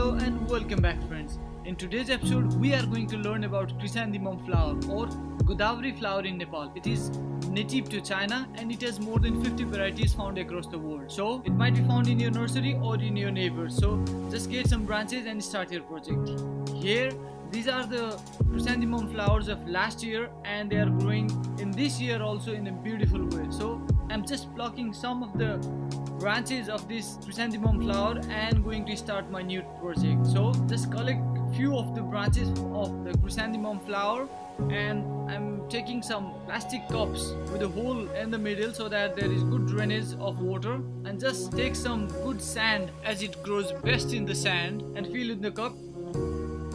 Hello and welcome back, friends. In today's episode we are going to learn about chrysanthemum flower or godawari flower in Nepal. It is native to China and it has more than 50 varieties found across the world. So it might be found in your nursery or in your neighbors. So just get some branches and start your project. Here these are the chrysanthemum flowers of last year and they are growing in this year also in a beautiful way. So I'm just plucking some of the branches of this chrysanthemum flower and going to start my new project. So just collect few of the branches of the chrysanthemum flower and I'm taking some plastic cups with a hole in the middle so that there is good drainage of water, and just take some good sand as it grows best in the sand and fill in the cup.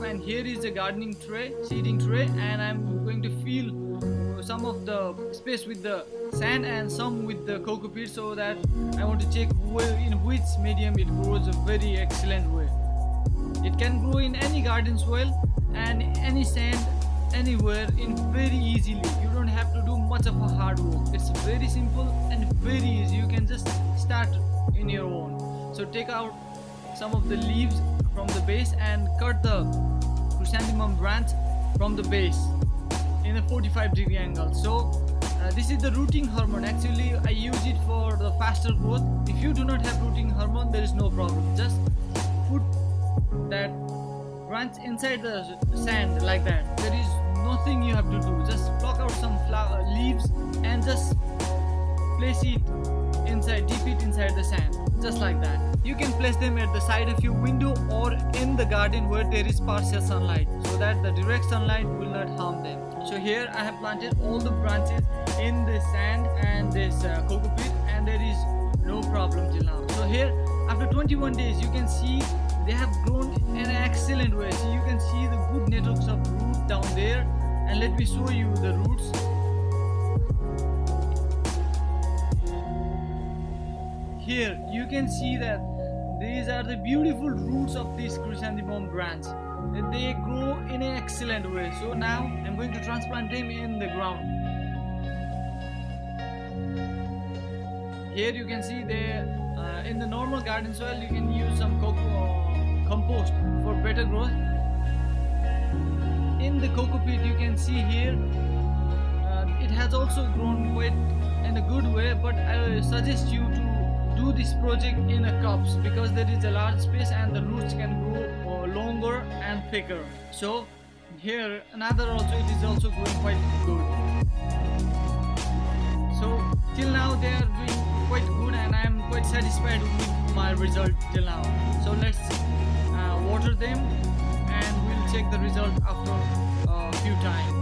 And here is a gardening tray, seeding tray, and I'm going to fill some of the space with the sand and some with the cocoa peat, so that I want to check in which medium it grows a very excellent way. It can grow in any garden soil and any sand anywhere in very easily. You don't have to do much of a hard work. It's very simple and very easy. You can just start in your own. So take out some of the leaves from the base and cut the chrysanthemum branch from the base in a 45-degree angle. So this is the rooting hormone. Actually I use it for the faster growth. If you do not have rooting hormone, there is no problem. Just put that branch inside the sand like that. There is nothing you have to do. Just pluck out some leaves and just place it inside, dip it inside the sand, just like that. You can place them at the side of your window or in the garden where there is partial sunlight, so that the direct sunlight will not harm them. So here I have planted all the branches in the sand and this cocoa peat, and there is no problem till now. So here after 21 days you can see they have grown in an excellent way. So you can see the good networks of roots down there, and let me show you the roots. Here you can see that these are the beautiful roots of this chrysanthemum branch. They grow in an excellent way. So now I'm going to transplant them in the ground. Here you can see they in the normal garden soil you can use some compost for better growth. In the cocoa peat you can see here it has also grown quite in a good way, but I suggest you to do this project in a cups because there is a large space and the roots can grow longer and thicker. So here another also, it is also growing quite good. So till now they are doing quite good and I am quite satisfied with my result till now. So let's water them and we'll check the result after a few times.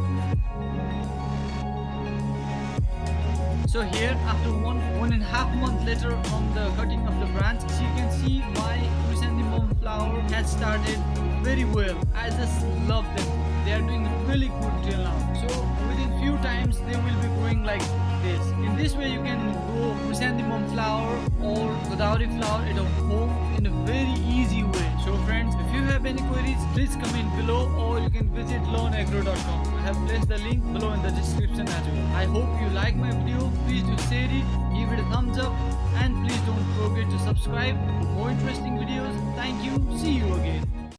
So here after 1.5 months later on the cutting of the branch, you can see my chrysanthemum flower has started very well. I just love them. They are doing really good till now. So within few times they will be growing like this. In this way you can grow chrysanthemum flower or godawari flower at home in a very easy way. So friends, if you have any queries, please comment below or you can visit learnagro.com. I have placed the link below in the description as well. I hope you like my video. Please do share it, give it a thumbs up, and please don't forget to subscribe for more interesting videos. Thank you. See you again.